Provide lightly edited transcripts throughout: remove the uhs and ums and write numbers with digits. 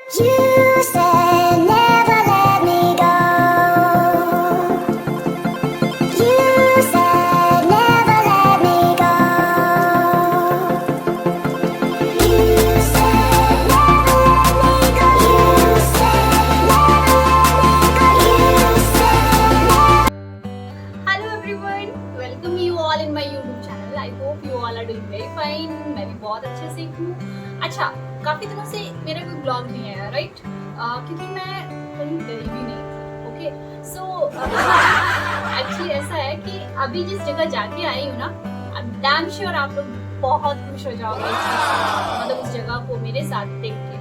You said never let me go. You said never let me go. You said never let me go. You said never let me go. You said never. Hello everyone, welcome you all in my YouTube channel. I hope you all are doing very fine. मैं भी बहुत अच्छे से हूँ। अच्छा, काफ़ी दिनों से मेरा कोई ब्लॉग नहीं आया, राइट? क्योंकि मैं कहीं गई भी नहीं थी। ओके, सो एक्चुअली ऐसा है कि अभी जिस जगह जाके आई हूँ ना, आई एम डैम श्योर आप लोग बहुत खुश हो जाओगे इस चीज़ से, मतलब उस जगह को मेरे साथ देख के।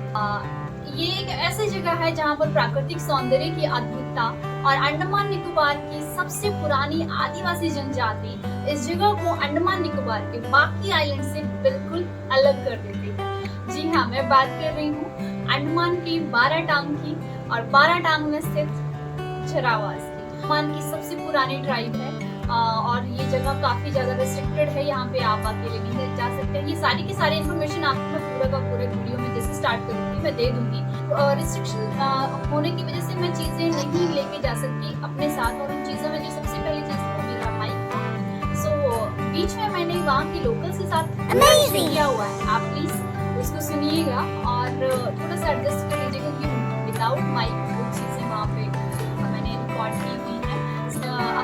ये एक ऐसी जगह है जहाँ पर प्राकृतिक सौंदर्य की अद्भुतता और अंडमान निकोबार की सबसे पुरानी आदिवासी जनजाति इस जगह को अंडमान निकोबार के बाकी आइलैंड से बिल्कुल अलग कर देती है। जी हाँ, मैं बात कर रही हूँ अंडमान की 12 टांग की और 12 टांग में स्थित छरावास की। अंडमान की सबसे पुरानी ट्राइब है और ये जगह काफी ज्यादा रिस्ट्रिक्टेड है। यहाँ पे आप अकेले नहीं जा सकते। ये सारी की सारी इन्फॉर्मेशन आपको मैं पूरा का पूरा वीडियो में जैसे स्टार्ट करूंगी मैं दे दूंगी। रिस्ट्रिक्शन होने की वजह से मैं चीजें नहीं लेके जा सकती अपने साथ, और उन चीजों में जो सबसे पहली चीज वो मेरा माइक था। सो बीच में मैंने वहाँ के लोकल्स के साथ किया हुआ है, आप प्लीज उसको सुनिएगा और थोड़ा सा एडजस्ट कर लीजिएगा क्योंकि विदाउट माइक वो चीजें वहाँ पे मैंने रिकॉर्ड की हुई है।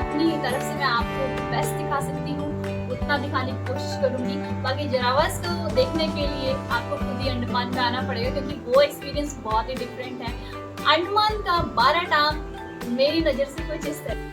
अपनी तरफ से मैं आपको बेस्ट दिखा सकती हूँ, उतना दिखाने की कोशिश करूंगी। बाकी जरावास को देखने के लिए आपको खुद ही अंडमान में आना पड़ेगा क्योंकि वो एक्सपीरियंस बहुत ही डिफरेंट है। अंडमान का 12 टांग मेरी नज़र से कुछ इस तरह।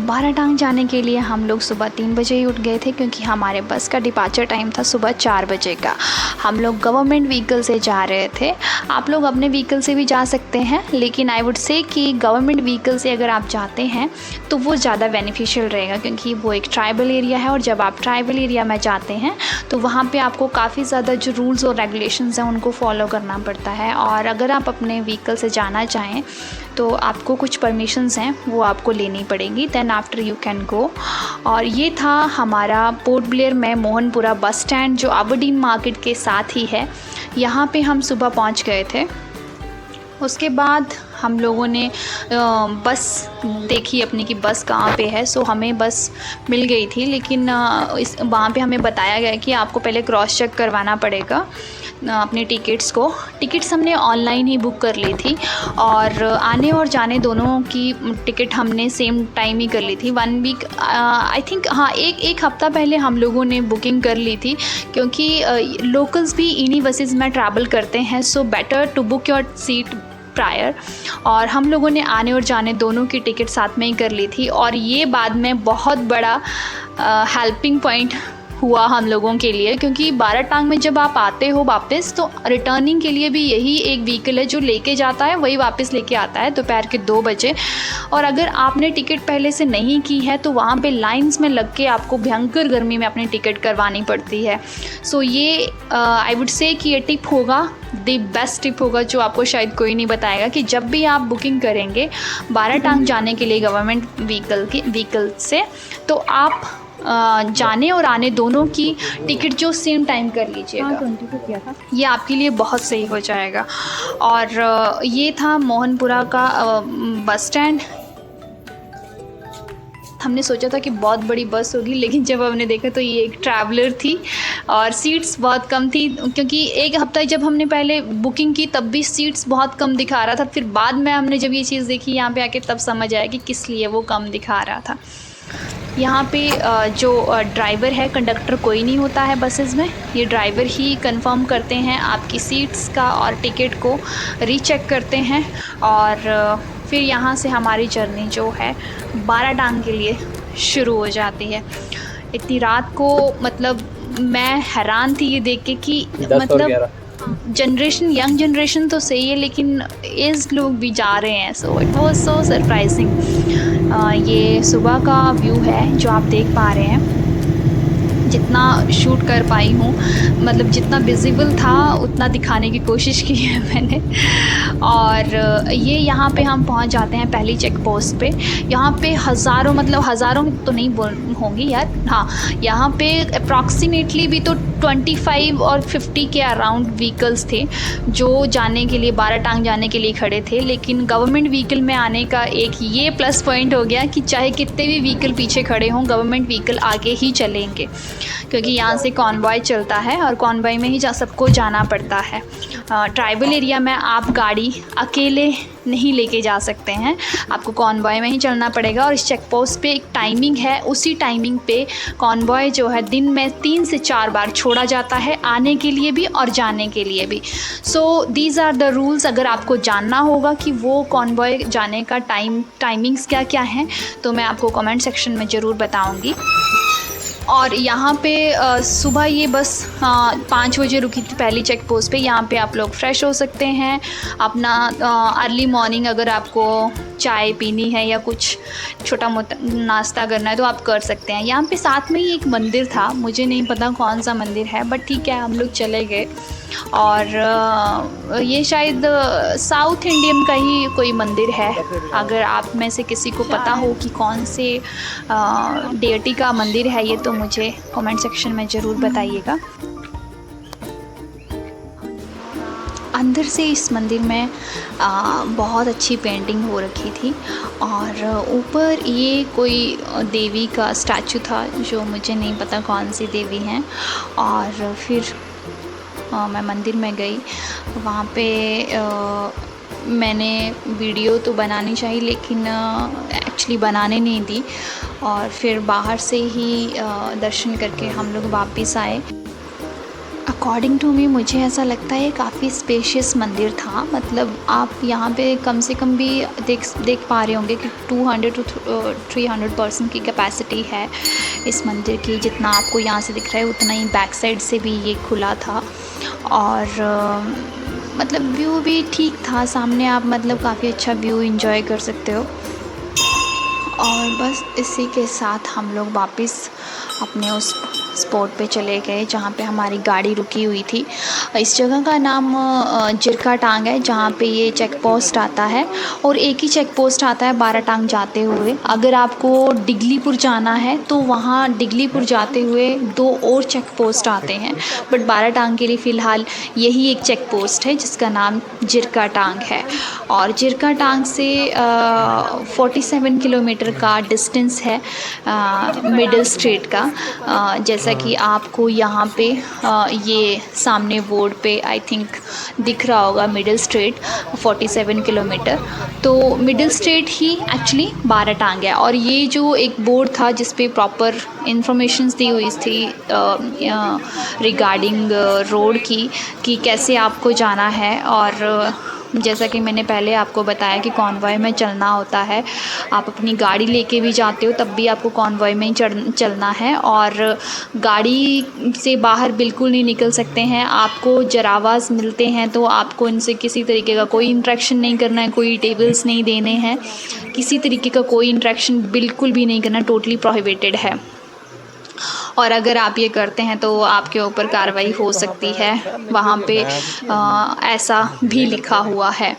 12 टांग जाने के लिए हम लोग सुबह 3 बजे ही उठ गए थे क्योंकि हमारे बस का डिपार्चर टाइम था सुबह 4 बजे का। हम लोग गवर्नमेंट व्हीकल से जा रहे थे। आप लोग अपने व्हीकल से भी जा सकते हैं, लेकिन आई वुड से कि गवर्नमेंट व्हीकल से अगर आप जाते हैं तो वो ज़्यादा बेनिफिशियल रहेगा क्योंकि वो एक ट्राइबल एरिया है और जब आप ट्राइबल एरिया में जाते हैं तो वहाँ पर आपको काफ़ी ज़्यादा जो रूल्स और रेगुलेशंस हैं उनको फॉलो करना पड़ता है। और अगर आप अपने व्हीकल से जाना चाहें तो आपको कुछ परमिशंस हैं वो आपको लेनी पड़ेंगी, then after you can go. और ये था हमारा पोर्ट ब्लेयर में मोहनपुरा बस स्टैंड जो अबरडीन मार्केट के साथ ही है। यहाँ पे हम सुबह पहुँच गए थे। उसके बाद हम लोगों ने बस देखी अपनी कि बस कहाँ पे है। सो हमें बस मिल गई थी, लेकिन वहाँ पे हमें बताया गया कि आपको पहले क्रॉस चेक करवाना पड़ेगा अपने टिकट्स को। टिकट्स हमने ऑनलाइन ही बुक कर ली थी और आने और जाने दोनों की टिकट हमने सेम टाइम ही कर ली थी। 1 वीक आई थिंक, हाँ, एक हफ़्ता पहले हम लोगों ने बुकिंग कर ली थी क्योंकि लोकल्स भी इन्हीं बसेस में ट्रैवल करते हैं। So better to book your seat prior. और हम लोगों ने आने और जाने दोनों की टिकट साथ में ही कर ली थी और ये बाद में बहुत बड़ा हेल्पिंग पॉइंट हुआ हम लोगों के लिए क्योंकि 12 टांग में जब आप आते हो वापस तो रिटर्निंग के लिए भी यही एक व्हीकल है जो लेके जाता है, वही वापस लेके आता है दोपहर के 2 बजे। और अगर आपने टिकट पहले से नहीं की है तो वहाँ पे लाइंस में लग के आपको भयंकर गर्मी में अपनी टिकट करवानी पड़ती है। सो ये आई वुड से कि ये टिप होगा, द बेस्ट टिप होगा जो आपको शायद कोई नहीं बताएगा कि जब भी आप बुकिंग करेंगे 12 टांग जाने के लिए गवर्नमेंट व्हीकल से तो आप जाने और आने दोनों की टिकट जो सेम टाइम कर लीजिएगा। ये आपके लिए बहुत सही हो जाएगा। और ये था मोहनपुरा का बस स्टैंड। हमने सोचा था कि बहुत बड़ी बस होगी, लेकिन जब हमने देखा तो ये एक ट्रैवलर थी और सीट्स बहुत कम थी क्योंकि एक हफ्ता जब हमने पहले बुकिंग की तब भी सीट्स बहुत कम दिखा रहा था। फिर बाद में हमने जब ये चीज़ देखी यहाँ पे आके तब समझ आया कि किस लिए वो कम दिखा रहा था। यहाँ पे जो ड्राइवर है, कंडक्टर कोई नहीं होता है बसेस में। ये ड्राइवर ही कंफर्म करते हैं आपकी सीट्स का और टिकट को रीचेक करते हैं। और फिर यहाँ से हमारी जर्नी जो है 12 टांग के लिए शुरू हो जाती है। इतनी रात को मतलब मैं हैरान थी ये देख के कि मतलब जनरेशन, यंग जनरेशन तो सही है लेकिन एज लोग भी जा रहे हैं। So it was so surprising. ये सुबह का व्यू है जो आप देख पा रहे हैं। जितना शूट कर पाई हूँ, मतलब जितना विजिबल था उतना दिखाने की कोशिश की है मैंने। और ये यहाँ पे हम पहुँच जाते हैं पहली चेक पोस्ट पे। यहाँ पे हज़ारों, मतलब हज़ारों तो नहीं बोल होंगी यार, हाँ, यहाँ पे अप्रॉक्सीमेटली भी तो 25 और 50 के अराउंड व्हीकल्स थे जो जाने के लिए, बाराटांग जाने के लिए खड़े थे। लेकिन गवर्नमेंट व्हीकल में आने का एक ये प्लस पॉइंट हो गया कि चाहे कितने भी व्हीकल पीछे खड़े हों, गवर्नमेंट व्हीकल आगे ही चलेंगे, क्योंकि यहाँ से कॉन्वॉय चलता है और कॉन्वॉय में ही सबको जाना पड़ता है। ट्राइबल एरिया में आप गाड़ी अकेले नहीं लेके जा सकते हैं, आपको कॉन्वॉय में ही चलना पड़ेगा। और इस चेक पोस्ट पे एक टाइमिंग है, उसी टाइमिंग पे कॉन्वॉय जो है दिन में 3 से 4 बार छोड़ा जाता है, आने के लिए भी और जाने के लिए भी। So these are the rules. अगर आपको जानना होगा कि वो कॉन्वॉय जाने का टाइमिंग्स क्या क्या हैं, तो मैं आपको कमेंट सेक्शन में ज़रूर बताऊँगी। और यहाँ पे सुबह ये बस 5 बजे रुकी थी पहली चेक पोस्ट पे। यहाँ पे आप लोग फ्रेश हो सकते हैं, अपना अर्ली मॉर्निंग अगर आपको चाय पीनी है या कुछ छोटा मोटा नाश्ता करना है तो आप कर सकते हैं। यहाँ पे साथ में ही एक मंदिर था, मुझे नहीं पता कौन सा मंदिर है, बट ठीक है हम लोग चले गए। और ये शायद साउथ इंडियन का ही कोई मंदिर है। अगर आप में से किसी को पता हो कि कौन से डेटी का मंदिर है ये, तो मुझे कमेंट सेक्शन में ज़रूर बताइएगा। अंदर से इस मंदिर में बहुत अच्छी पेंटिंग हो रखी थी और ऊपर ये कोई देवी का स्टैचू था जो मुझे नहीं पता कौन सी देवी हैं। और फिर मैं मंदिर में गई, वहाँ पे मैंने वीडियो तो बनानी चाहिए लेकिन एक्चुअली बनाने नहीं दी, और फिर बाहर से ही दर्शन करके हम लोग वापस आए। अकॉर्डिंग टू मी मुझे ऐसा लगता है काफ़ी स्पेशियस मंदिर था। मतलब आप यहाँ पे कम से कम भी देख पा रहे होंगे कि 200 to 300 पर्सन की कैपेसिटी है इस मंदिर की। जितना आपको यहाँ से दिख रहा है उतना ही बैक साइड से भी ये खुला था। और मतलब व्यू भी ठीक था, सामने आप मतलब काफ़ी अच्छा व्यू एंजॉय कर सकते हो। और बस इसी के साथ हम लोग वापस अपने उस स्पॉट पे चले गए जहाँ पे हमारी गाड़ी रुकी हुई थी। इस जगह का नाम जिरकाटांग है, जहाँ पे ये चेक पोस्ट आता है। और एक ही चेक पोस्ट आता है बाराटांग जाते हुए। अगर आपको डिगलीपुर जाना है तो वहाँ डिगलीपुर जाते हुए 2 और चेक पोस्ट आते हैं, बट बाराटांग के लिए फ़िलहाल यही एक चेक पोस्ट है जिसका नाम जिरकाटांग है। और जिरकाटांग से 47 किलोमीटर का डिस्टेंस है मिडिल स्ट्रेट का। जैसा कि आपको यहाँ पे ये सामने बोर्ड पे आई थिंक दिख रहा होगा, मिडिल स्ट्रेट 47 किलोमीटर। तो मिडिल स्ट्रेट ही एक्चुअली बाराटांग है। और ये जो एक बोर्ड था जिस पे प्रॉपर इंफॉर्मेशंस दी हुई थी रिगार्डिंग रोड की कि कैसे आपको जाना है। और जैसा कि मैंने पहले आपको बताया कि कॉन्वॉय में चलना होता है, आप अपनी गाड़ी लेके भी जाते हो तब भी आपको कॉन्वॉय में ही चलना है। और गाड़ी से बाहर बिल्कुल नहीं निकल सकते हैं। आपको जरावास मिलते हैं तो आपको इनसे किसी तरीके का कोई इंटरेक्शन नहीं करना है, कोई टेबल्स नहीं देने हैं, किसी तरीके का कोई इंटरेक्शन बिल्कुल भी नहीं करना, टोटली प्रोहिबिटेड है। और अगर आप ये करते हैं तो आपके ऊपर कार्रवाई हो सकती है, वहाँ पे ऐसा भी लिखा हुआ है।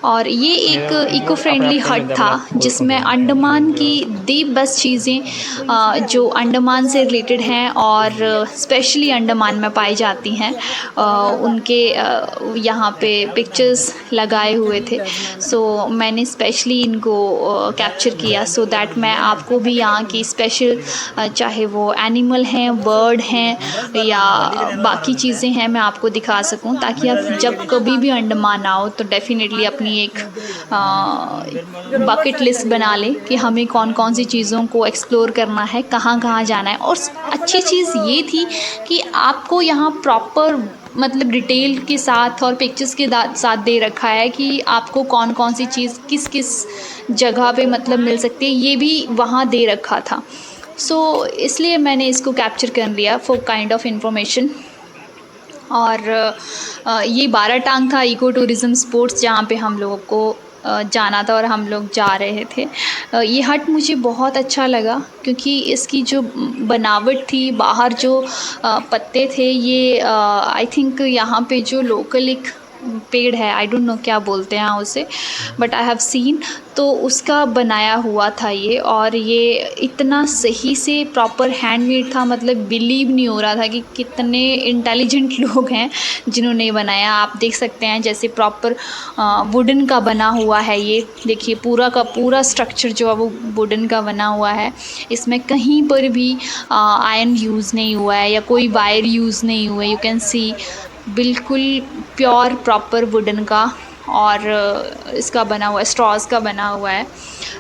और ये एक इको फ्रेंडली हट था जिसमें अंडमान की दी बेस्ट चीज़ें जो अंडमान से रिलेटेड हैं और स्पेशली अंडमान में पाई जाती हैं उनके यहाँ पे पिक्चर्स लगाए हुए थे। सो मैंने स्पेशली इनको कैप्चर किया सो दैट मैं आपको भी यहाँ की स्पेशल चाहे वो एनिमल हैं, बर्ड हैं या बाकी चीज़ें हैं, मैं आपको दिखा सकूं, ताकि आप जब कभी भी अंडमान आओ तो डेफिनेटली अपनी एक बकेट लिस्ट बना लें कि हमें कौन कौन सी चीज़ों को एक्सप्लोर करना है, कहाँ कहाँ जाना है। और अच्छी चीज़ ये थी कि आपको यहाँ प्रॉपर मतलब डिटेल के साथ और पिक्चर्स के साथ दे रखा है कि आपको कौन कौन सी चीज़ किस किस जगह पे मतलब मिल सकती है, ये भी वहाँ दे रखा था। सो इसलिए मैंने इसको कैप्चर कर लिया फॉर काइंड ऑफ इंफॉर्मेशन। और ये बाराटांग था इको टूरिज़्म स्पोर्ट्स जहाँ पे हम लोगों को जाना था और हम लोग जा रहे थे। ये हट मुझे बहुत अच्छा लगा क्योंकि इसकी जो बनावट थी, बाहर जो पत्ते थे, ये आई थिंक यहाँ पे जो लोकल एक पेड़ है, आई डोंट नो क्या बोलते हैं उसे, बट आई हैव सीन, तो उसका बनाया हुआ था ये। और ये इतना सही से प्रॉपर हैंडमेड था, मतलब बिलीव नहीं हो रहा था कि कितने इंटेलिजेंट लोग हैं जिन्होंने ये बनाया। आप देख सकते हैं जैसे प्रॉपर वुडन का बना हुआ है ये। देखिए पूरा का पूरा स्ट्रक्चर जो है वो वुडन का बना हुआ है। इसमें कहीं पर भी आयरन यूज़ नहीं हुआ है या कोई वायर यूज़ नहीं हुआ है। यू कैन सी बिल्कुल प्योर प्रॉपर वुडन का, और इसका बना हुआ है, स्ट्रॉज का बना हुआ है।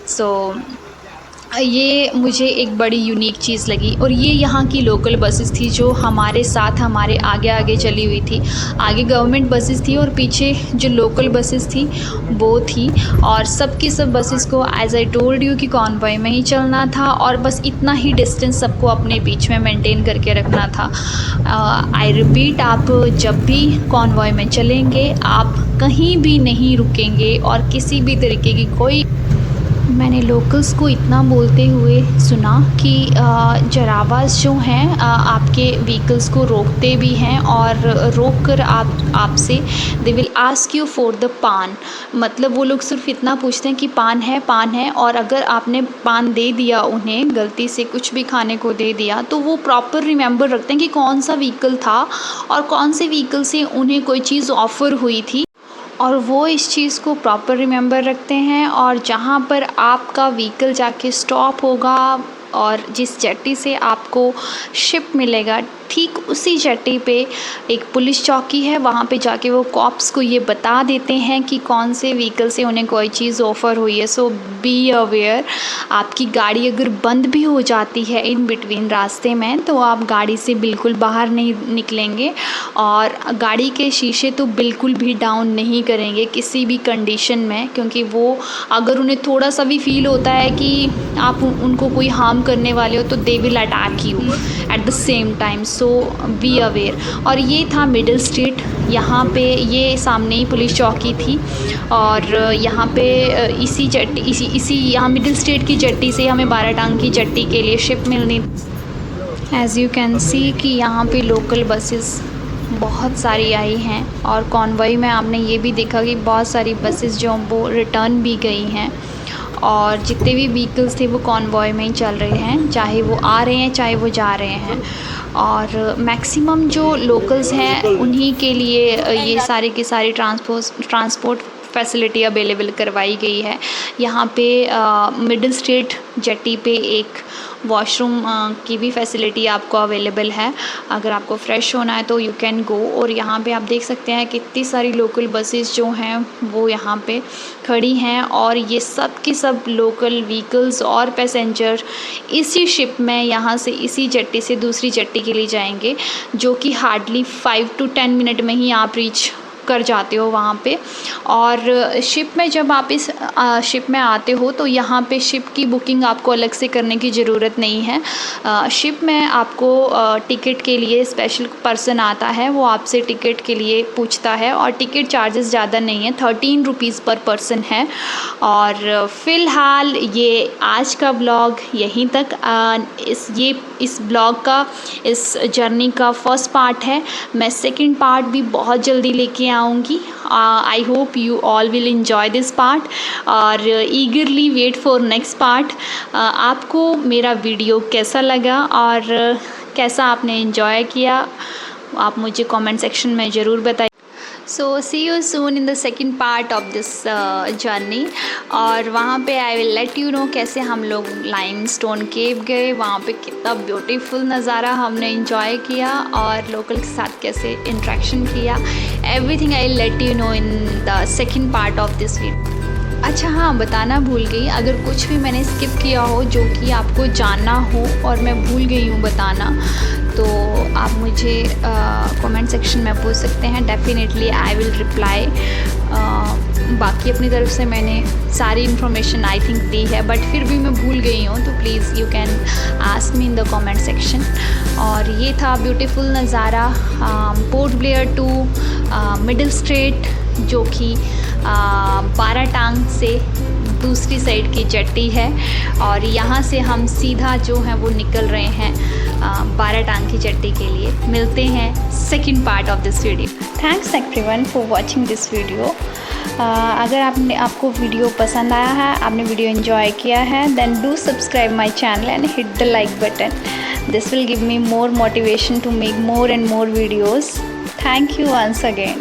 सो ये मुझे एक बड़ी यूनिक चीज़ लगी। और ये यहाँ की लोकल बसेस थी जो हमारे साथ हमारे आगे आगे चली हुई थी। आगे गवर्नमेंट बसेस थी और पीछे जो लोकल बसेस थी वो थी। और सब की सब बसेस को एज आई टोल्ड यू कि कॉन्वॉय में ही चलना था, और बस इतना ही डिस्टेंस सबको अपने बीच में मेंटेन करके रखना था। आई रिपीट, आप जब भी कॉन्वॉय में चलेंगे आप कहीं भी नहीं रुकेंगे और किसी भी तरीके की कोई। मैंने लोकल्स को इतना बोलते हुए सुना कि जराबाज जो हैं आपके व्हीकल्स को रोकते भी हैं, और रोक कर आपसे they will ask you for the पान। मतलब वो लोग सिर्फ इतना पूछते हैं कि पान है, और अगर आपने पान दे दिया उन्हें, गलती से कुछ भी खाने को दे दिया, तो वो प्रॉपर रिमेंबर रखते हैं कि कौन सा व्हीकल था और कौन से व्हीकल से उन्हें कोई चीज़ ऑफ़र हुई थी, और वो इस चीज़ को प्रॉपर रिमेंबर रखते हैं। और जहाँ पर आपका व्हीकल जाके स्टॉप होगा और जिस जेट्टी से आपको शिप मिलेगा, ठीक उसी जेट्टी पे एक पुलिस चौकी है। वहाँ पे जाके वो कॉप्स को ये बता देते हैं कि कौन से व्हीकल से उन्हें कोई चीज़ ऑफ़र हुई है। सो बी अवेयर। आपकी गाड़ी अगर बंद भी हो जाती है इन बिटवीन रास्ते में, तो आप गाड़ी से बिल्कुल बाहर नहीं निकलेंगे, और गाड़ी के शीशे तो बिल्कुल भी डाउन नहीं करेंगे किसी भी कंडीशन में, क्योंकि वो अगर उन्हें थोड़ा सा भी फील होता है कि आप उनको कोई हार्म करने वाले हो, तो they will attack you at the same time. So be aware. और ये था मिडिल स्ट्रीट। यहाँ पे ये सामने ही पुलिस चौकी थी, और यहाँ पे इसी यहाँ मिडिल स्ट्रीट की जेट्टी से हमें बाराटांग की जेट्टी के लिए शिप मिलनी। एज़ यू कैन सी कि यहाँ पे लोकल बसेस बहुत सारी आई हैं, और कॉन्वॉय में आपने ये भी देखा कि बहुत सारी बसेस जो वो रिटर्न भी गई हैं, और जितने भी व्हीकल्स थे वो कॉन्वॉय में ही चल रहे हैं, चाहे वो आ रहे हैं चाहे वो जा रहे हैं। और मैक्सिमम जो लोकल्स हैं उन्हीं के लिए ये सारी की सारी ट्रांसपोर्ट फैसिलिटी अवेलेबल करवाई गई है। यहाँ पे मिडिल स्ट्रीट जेट्टी पे एक वॉशरूम की भी फैसिलिटी आपको अवेलेबल है। अगर आपको फ़्रेश होना है तो यू कैन गो। और यहाँ पे आप देख सकते हैं कितनी सारी लोकल बसेस जो हैं वो यहाँ पे खड़ी हैं, और ये सब की सब लोकल व्हीकल्स और पैसेंजर इसी शिप में यहाँ से इसी जेट्टी से दूसरी जेट्टी के लिए जाएंगे, जो कि हार्डली 5 to 10 मिनट में ही आप रीच कर जाते हो वहाँ पे। और शिप में जब आप इस शिप में आते हो तो यहाँ पे शिप की बुकिंग आपको अलग से करने की ज़रूरत नहीं है। शिप में आपको टिकट के लिए स्पेशल पर्सन आता है, वो आपसे टिकट के लिए पूछता है, और टिकट चार्जेस ज़्यादा नहीं है, 13 रुपीज़ पर पर्सन है। और फ़िलहाल ये आज का ब्लॉग यहीं तक। इस ब्लॉग का, इस जर्नी का फर्स्ट पार्ट है। मैं सेकंड पार्ट भी बहुत जल्दी लेके आऊँगी। I hope you all will enjoy this part, और eagerly wait for next part. आपको मेरा वीडियो कैसा लगा और कैसा आपने enjoy किया, आप मुझे कमेंट सेक्शन में ज़रूर बताइए। So see you soon in the second part of this journey. और वहाँ पे I will let you know कैसे हम लोग लाइमस्टोन केव गए, वहाँ पे कितना ब्यूटीफुल नज़ारा हमने इंजॉय किया, और लोकल के साथ कैसे इंट्रैक्शन किया। Everything I will let you no in the second part of this video. अच्छा हाँ, बताना भूल गई, अगर कुछ भी मैंने स्किप किया हो जो कि आपको जानना हो और मैं भूल गई हूँ बताना, तो आप मुझे कमेंट सेक्शन में पूछ सकते हैं। Definitely I will reply. बाकी अपनी तरफ से मैंने सारी इन्फॉर्मेशन आई थिंक दी है, बट फिर भी मैं भूल गई हूँ, तो please you can ask me in the comment section. और ये था ब्यूटीफुल नज़ारा पोर्ट ब्लेयर टू मिडिल स्ट्रीट, जो कि बाराटांग से दूसरी साइड की जेट्टी है, और यहाँ से हम सीधा जो है वो निकल रहे हैं बाराटांग की जेट्टी के लिए। मिलते हैं second part of this video. Thanks everyone for watching this video. अगर आपको वीडियो पसंद आया है, आपने वीडियो एंजॉय किया है, then do subscribe my channel and hit the like button. This will give me more motivation to make more and more videos. Thank you once again.